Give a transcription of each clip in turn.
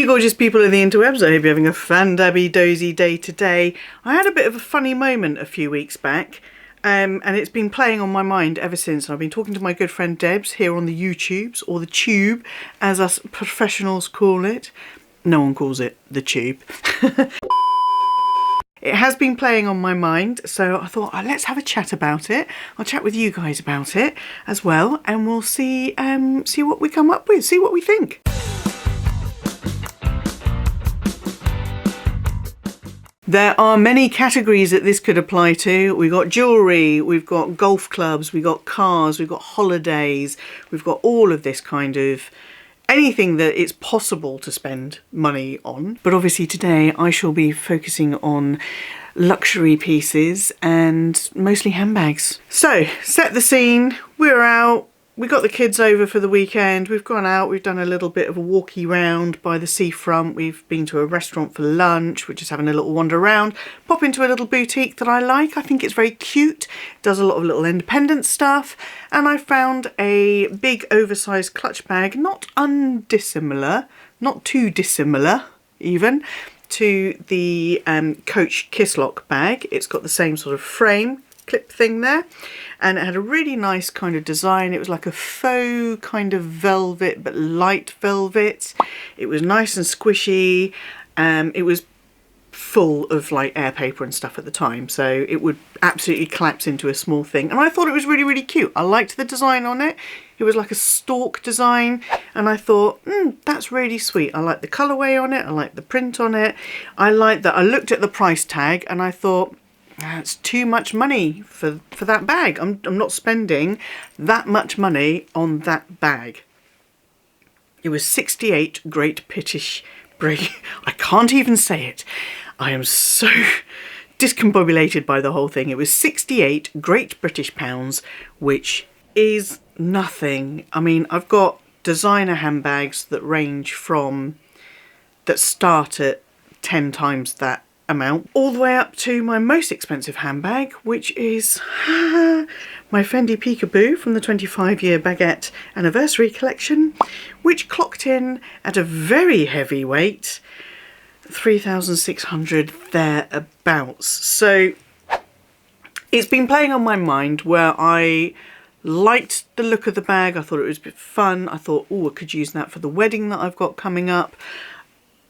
you gorgeous people of the interwebs, I hope you're having a fan-dabby dozy day today. I had a bit of a funny moment a few weeks back, and it's been playing on my mind ever since. I've been talking to my good friend Debs here on the YouTubes, or the tube as us professionals call it. No one calls it the tube. It has been playing on my mind, so I thought, let's have a chat about it. I'll chat with you guys about it as well, and we'll see what we come up with, see what we think. There are many categories that this could apply to. We've got jewellery, we've got golf clubs, we've got cars, we've got holidays, we've got all of this kind of anything that it's possible to spend money on. But obviously today I shall be focusing on luxury pieces and mostly handbags. So, set the scene, we're out. We got the kids over for the weekend, we've gone out, we've done a little bit of a walkie round by the seafront, we've been to a restaurant for lunch, we're just having a little wander around, pop into a little boutique that I like. I think it's very cute, does a lot of little independent stuff, and I found a big oversized clutch bag, not undissimilar, not too dissimilar even, to the Coach Kisslock bag. It's got the same sort of frame, clip thing there, and it had a really nice kind of design. It was like a faux kind of velvet, but light velvet. It was nice and squishy. It was full of like air paper and stuff at the time, so it would absolutely collapse into a small thing, and I thought it was really, really cute. I liked the design on it. It was like a stalk design, and I thought, that's really sweet. I like the colourway on it, I like the print on it, I like that. I looked at the price tag and I thought, that's too much money for that bag. I'm not spending that much money on that bag. It was 68 Great British I can't even say it. I am so discombobulated by the whole thing. It was 68 Great British pounds, which is nothing. I mean, I've got designer handbags that start at 10 times that amount, all the way up to my most expensive handbag, which is my Fendi Peekaboo from the 25-year baguette anniversary collection, which clocked in at a very heavy weight, 3,600 thereabouts. So it's been playing on my mind where I liked the look of the bag. I thought it was a bit fun. I thought, I could use that for the wedding that I've got coming up.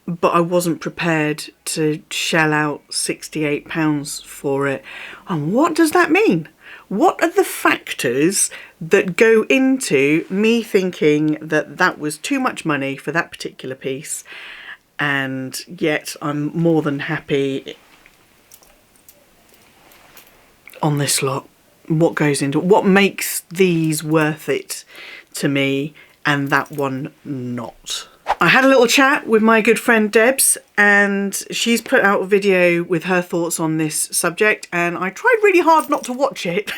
But I wasn't prepared to shell out £68 for it. And what does that mean? What are the factors that go into me thinking that that was too much money for that particular piece, and yet I'm more than happy on this lot? What goes into it? What makes these worth it to me and that one not? I had a little chat with my good friend Debs, and she's put out a video with her thoughts on this subject, and I tried really hard not to watch it.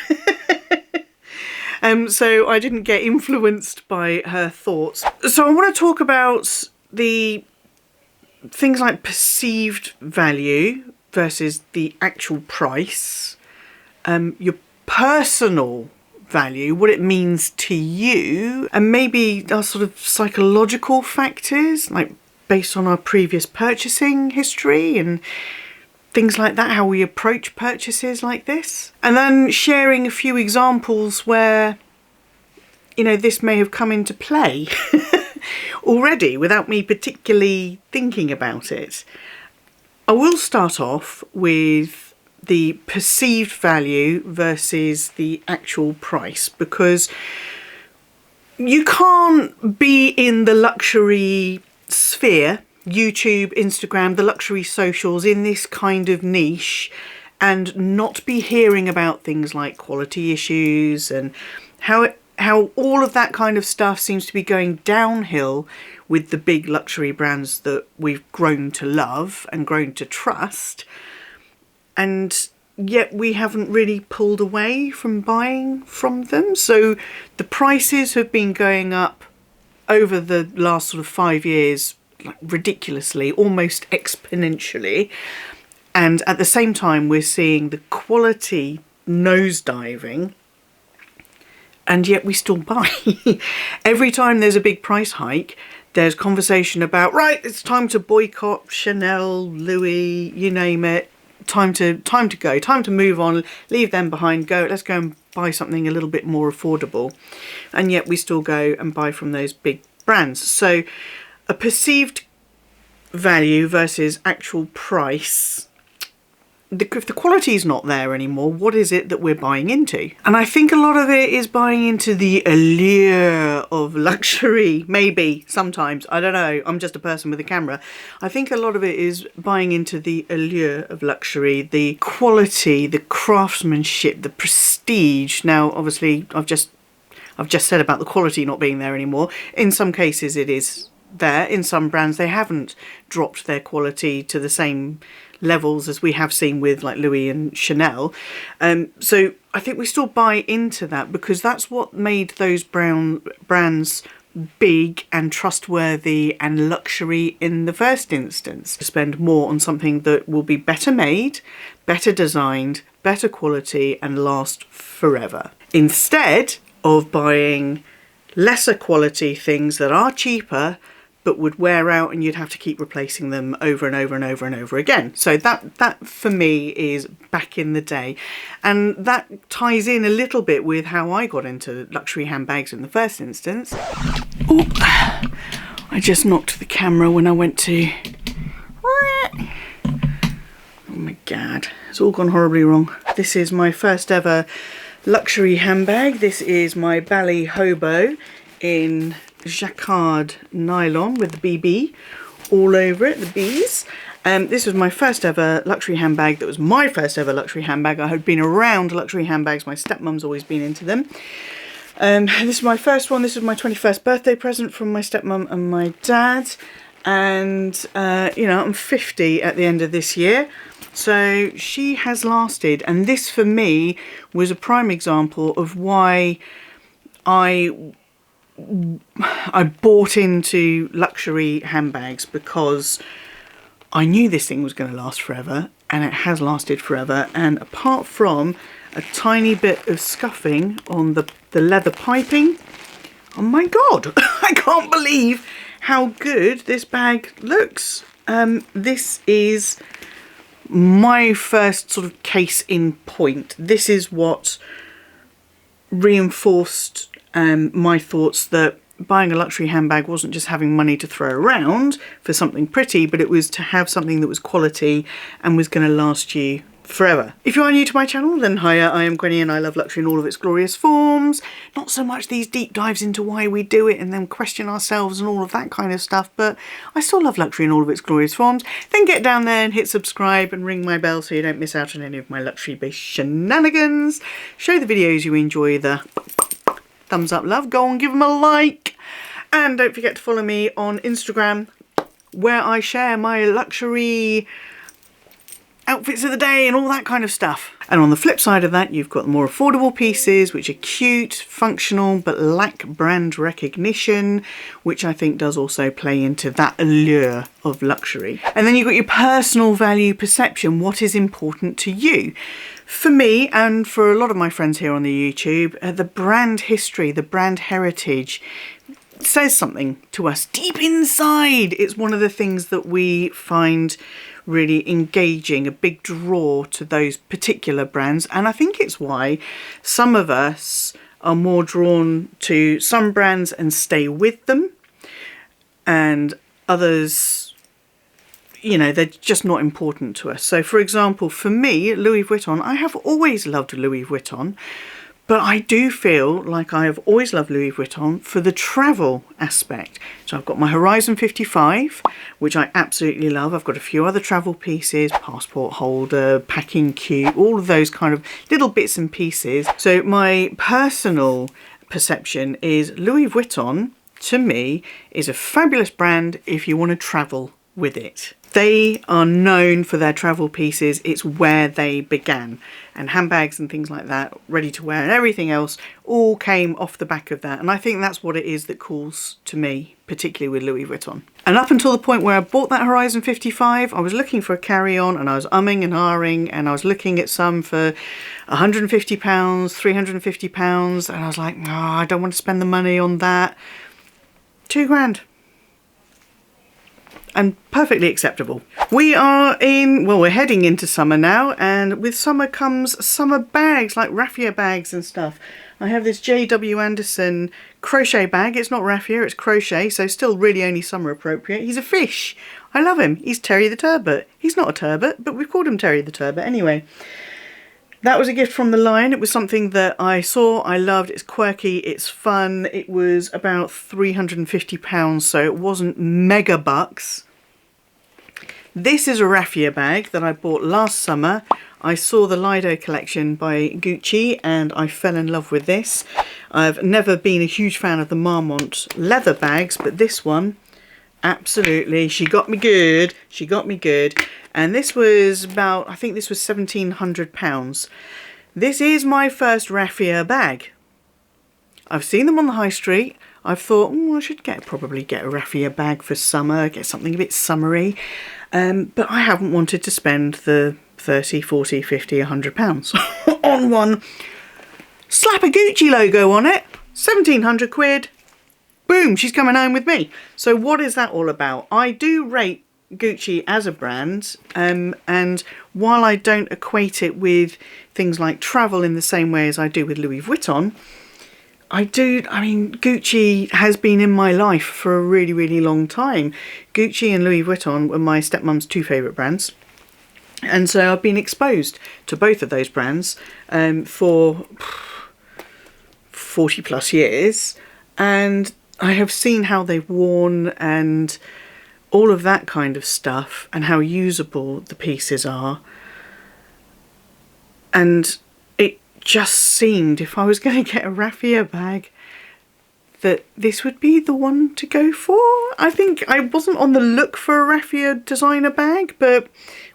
So I didn't get influenced by her thoughts. So I want to talk about the things like perceived value versus the actual price, your personal value, what it means to you, and maybe our sort of psychological factors, like based on our previous purchasing history and things like that, how we approach purchases like this. And then sharing a few examples where, this may have come into play already without me particularly thinking about it. I will start off with the perceived value versus the actual price, because you can't be in the luxury sphere, YouTube, Instagram, the luxury socials, in this kind of niche, and not be hearing about things like quality issues and how all of that kind of stuff seems to be going downhill with the big luxury brands that we've grown to love and grown to trust. And yet we haven't really pulled away from buying from them. So the prices have been going up over the last sort of 5 years, like ridiculously, almost exponentially. And at the same time, we're seeing the quality nosediving, and yet we still buy. Every time there's a big price hike, there's conversation about, right, it's time to boycott Chanel, Louis, you name it. Time to go, time to move on, leave them behind, let's go and buy something a little bit more affordable. And yet we still go and buy from those big brands. So a perceived value versus actual price. If the quality is not there anymore, what is it that we're buying into? And I think a lot of it is buying into the allure of luxury. Maybe, sometimes, I don't know, I'm just a person with a camera. I think a lot of it is buying into the allure of luxury, the quality, the craftsmanship, the prestige. Now, obviously, I've just said about the quality not being there anymore. In some cases it is there. In some brands they haven't dropped their quality to the same levels as we have seen with like Louis and Chanel. So I think we still buy into that because that's what made those brands big and trustworthy and luxury in the first instance. Spend more on something that will be better made, better designed, better quality and last forever. Instead of buying lesser quality things that are cheaper but would wear out and you'd have to keep replacing them over and over and over and over again. So that for me is back in the day. And that ties in a little bit with how I got into luxury handbags in the first instance. Oh, I just knocked the camera when I went to... Oh my God, it's all gone horribly wrong. This is my first ever luxury handbag. This is my Bally Hobo in jacquard nylon with the BB all over it, the B's. This was my first ever luxury handbag. That was my first ever luxury handbag. I had been around luxury handbags. My stepmom's always been into them. This is my first one. This was my 21st birthday present from my stepmom and my dad. And, you know, I'm 50 at the end of this year. So she has lasted. And this for me was a prime example of why I bought into luxury handbags, because I knew this thing was going to last forever, and it has lasted forever. And apart from a tiny bit of scuffing on the leather piping, oh my God, I can't believe how good this bag looks. This is my first sort of case in point. This is what reinforced my thoughts that buying a luxury handbag wasn't just having money to throw around for something pretty, but it was to have something that was quality and was going to last you forever. If you are new to my channel, then hiya, I am Gwenny and I love luxury in all of its glorious forms. Not so much these deep dives into why we do it and then question ourselves and all of that kind of stuff, but I still love luxury in all of its glorious forms. Then get down there and hit subscribe and ring my bell so you don't miss out on any of my luxury based shenanigans. Show the videos you enjoy the thumbs up love, go and give them a like. And don't forget to follow me on Instagram, where I share my luxury outfits of the day and all that kind of stuff. And on the flip side of that, you've got the more affordable pieces, which are cute, functional, but lack brand recognition, which I think does also play into that allure of luxury. And then you've got your personal value perception. What is important to you? For me, and for a lot of my friends here on the YouTube, the brand history, the brand heritage says something to us deep inside. It's one of the things that we find really engaging, a big draw to those particular brands. And I think it's why some of us are more drawn to some brands and stay with them, and others, you know, they're just not important to us. So for example, for me, Louis Vuitton, I have always loved Louis Vuitton, but I do feel like I have always loved Louis Vuitton for the travel aspect. So I've got my Horizon 55, which I absolutely love. I've got a few other travel pieces, passport holder, packing cube, all of those kind of little bits and pieces. So my personal perception is Louis Vuitton, to me, is a fabulous brand if you want to travel with it. They are known for their travel pieces. It's where they began, and handbags and things like that, ready to wear and everything else, all came off the back of that. And I think that's what it is that calls to me, particularly with Louis Vuitton. And up until the point where I bought that Horizon 55, I was looking for a carry-on and I was umming and ahhing, and I was looking at some for £150, £350, and I was like, oh, I don't want to spend the money on that. £2 grand. and perfectly acceptable. We are we're heading into summer now, and with summer comes summer bags like raffia bags and stuff. I have this J.W. Anderson crochet bag. It's not raffia, it's crochet, so still really only summer appropriate. He's a fish. I love him. He's Terry the Turbot. He's not a turbot, but we've called him Terry the Turbot anyway. That was a gift from the line. It was something that I saw, I loved. It's quirky, it's fun. It was about £350, so it wasn't mega bucks. This is a raffia bag that I bought last summer. I saw the Lido collection by Gucci and I fell in love with this. I've never been a huge fan of the Marmont leather bags, but this one, absolutely, she got me good. She got me good. And this was about, I think this was £1,700. This is my first raffia bag. I've seen them on the high street. I've thought, I should probably get a raffia bag for summer, get something a bit summery. But I haven't wanted to spend the 30, 40, 50, £100 on one. Slap a Gucci logo on it, 1,700 quid. Boom, she's coming home with me. So what is that all about? I do rate Gucci as a brand, and while I don't equate it with things like travel in the same way as I do with Louis Vuitton, I mean, Gucci has been in my life for a really, really long time. Gucci and Louis Vuitton were my stepmom's two favourite brands. And so I've been exposed to both of those brands for 40 plus years. And I have seen how they've worn and all of that kind of stuff and how usable the pieces are. And it just seemed, if I was going to get a raffia bag, that this would be the one to go for. I think I wasn't on the look for a raffia designer bag, but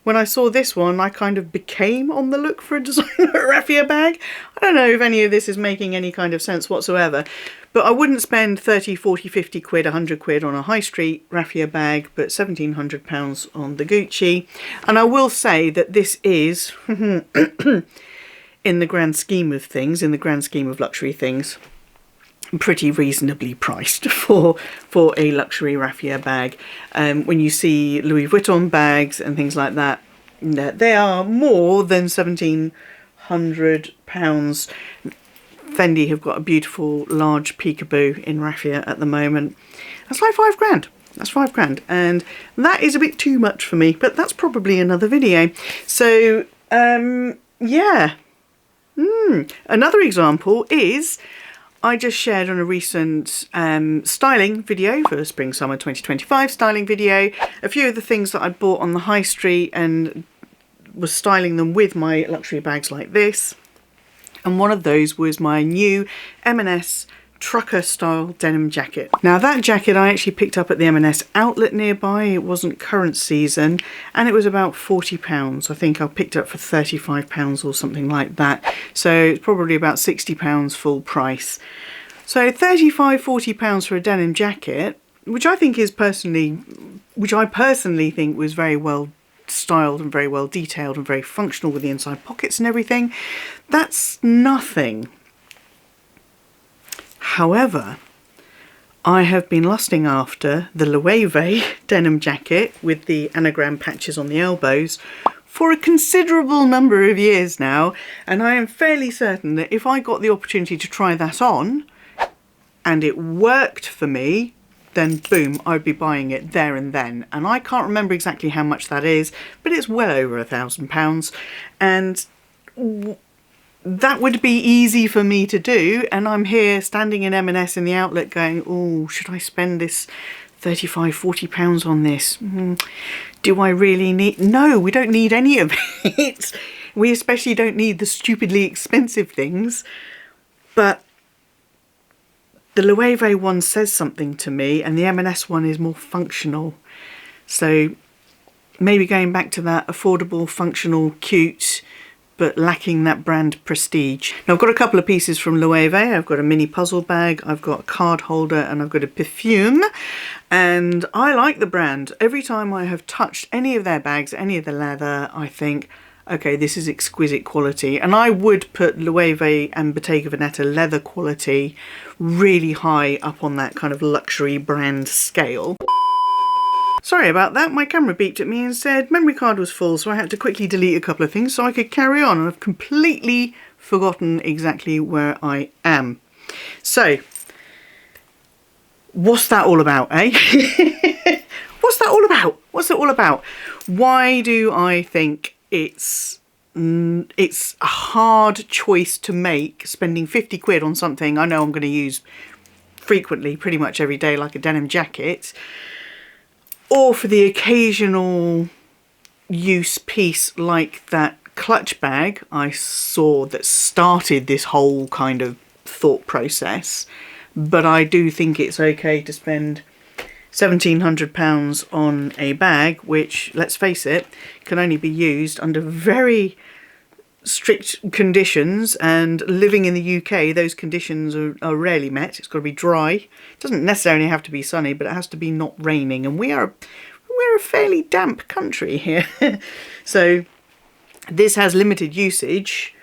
when I saw this one, I kind of became on the look for a designer raffia bag. I don't know if any of this is making any kind of sense whatsoever, but I wouldn't spend 30, 40, 50 quid, 100 quid on a high street raffia bag, but £1,700 on the Gucci. And I will say that this is, in the grand scheme of things, in the grand scheme of luxury things, pretty reasonably priced for a luxury raffia bag. When you see Louis Vuitton bags and things like that, they are more than £1,700. Fendi have got a beautiful large peekaboo in raffia at the moment. That's like £5 grand. That's £5 grand, and that is a bit too much for me, but that's probably another video. So yeah. Another example is, I just shared on a recent styling video for Spring Summer 2025 styling video a few of the things that I bought on the high street and was styling them with my luxury bags like this. And one of those was my new M&S trucker style denim jacket. Now that jacket I actually picked up at the M&S outlet nearby. It wasn't current season and it was about £40. I think I picked it up for £35 or something like that. So it's probably about £60 full price. So £35–40 for a denim jacket, which I personally think was very well styled and very well detailed and very functional with the inside pockets and everything. That's nothing. However, I have been lusting after the Loewe denim jacket with the anagram patches on the elbows for a considerable number of years now, and I am fairly certain that if I got the opportunity to try that on and it worked for me, then boom, I'd be buying it there and then. And I can't remember exactly how much that is, but it's well over £1,000, and that would be easy for me to do. And I'm here standing in M&S in the outlet going, oh, should I spend this £35–40 on this? Do I really need? No, we don't need any of it. We especially don't need the stupidly expensive things. But the Loewe one says something to me, and the M&S one is more functional. So maybe going back to that affordable, functional, cute, but lacking that brand prestige. Now I've got a couple of pieces from Loewe. I've got a mini puzzle bag, I've got a card holder, and I've got a perfume. And I like the brand. Every time I have touched any of their bags, any of the leather, I think, okay, this is exquisite quality. And I would put Loewe and Bottega Veneta leather quality really high up on that kind of luxury brand scale. Sorry about that, my camera beeped at me and said memory card was full, so I had to quickly delete a couple of things so I could carry on, and I've completely forgotten exactly where I am. So, what's that all about, eh? What's that all about? What's it all about? Why do I think it's a hard choice to make, spending 50 quid on something I know I'm going to use frequently, pretty much every day, like a denim jacket, or for the occasional use piece like that clutch bag I saw that started this whole kind of thought process. But I do think it's okay to spend £1,700 on a bag which, let's face it, can only be used under very strict conditions, and living in the UK those conditions are rarely met. It's got to be dry. It doesn't necessarily have to be sunny, but it has to be not raining, and we're a fairly damp country here. So this has limited usage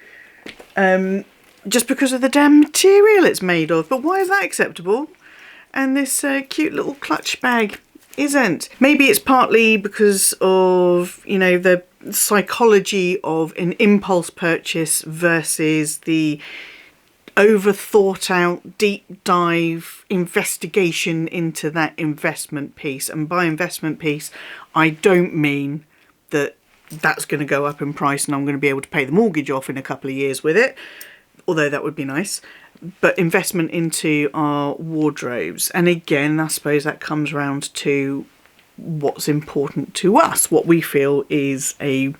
just because of the damn material it's made of. But why is that acceptable and this cute little clutch bag isn't? Maybe it's partly because of, you know, the psychology of an impulse purchase versus the over thought out deep dive investigation into that investment piece. And by investment piece, I don't mean that that's going to go up in price and I'm going to be able to pay the mortgage off in a couple of years with it, although that would be nice. But investment into our wardrobes. And again, I suppose that comes round to what's important to us, what we feel is a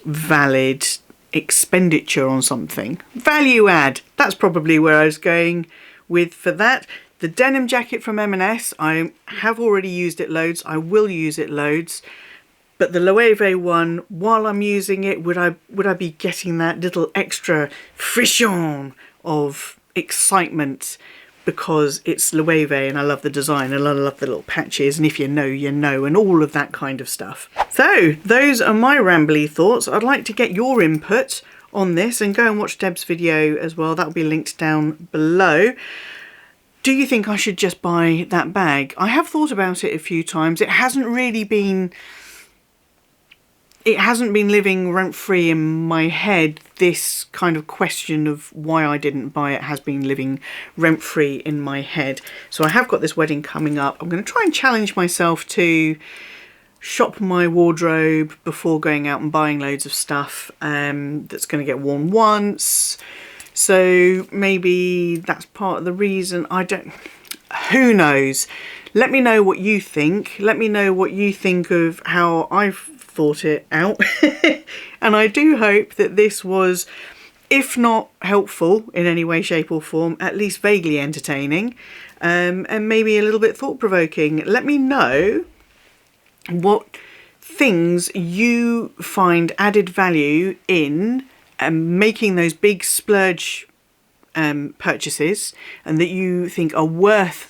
valid expenditure on something. Value add, that's probably where I was going with for that. The denim jacket from M&S, I have already used it loads, I will use it loads. But the Loewe one, while I'm using it, would I be getting that little extra frisson of excitement because it's Loewe and I love the design and I love the little patches, and if you know, you know, and all of that kind of stuff. So those are my rambly thoughts. I'd like to get your input on this, and go and watch Deb's video as well. That'll be linked down below. Do you think I should just buy that bag? I have thought about it a few times. It hasn't been living rent-free in my head. This kind of question of why I didn't buy it has been living rent-free in my head. So I have got this wedding coming up. I'm going to try and challenge myself to shop my wardrobe before going out and buying loads of stuff that's going to get worn once. So maybe that's part of the reason. Who knows? Let me know what you think. Let me know what you think of how I've thought it out. And I do hope that this was, if not helpful in any way, shape or form, at least vaguely entertaining, and maybe a little bit thought-provoking. Let me know what things you find added value in making those big splurge purchases, and that you think are worth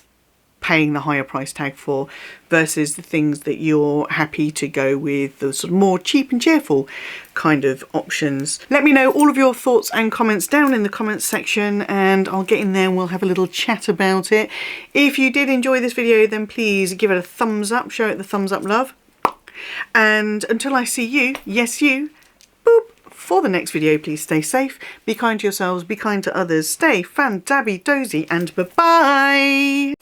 paying the higher price tag for, versus the things that you're happy to go with the sort of more cheap and cheerful kind of options. Let me know all of your thoughts and comments down in the comments section, and I'll get in there and we'll have a little chat about it. If you did enjoy this video, then please give it a thumbs up, show it the thumbs up love. And until I see you, yes you, boop, for the next video, please stay safe, be kind to yourselves, be kind to others, stay fan-dabby-dozy, and bye-bye!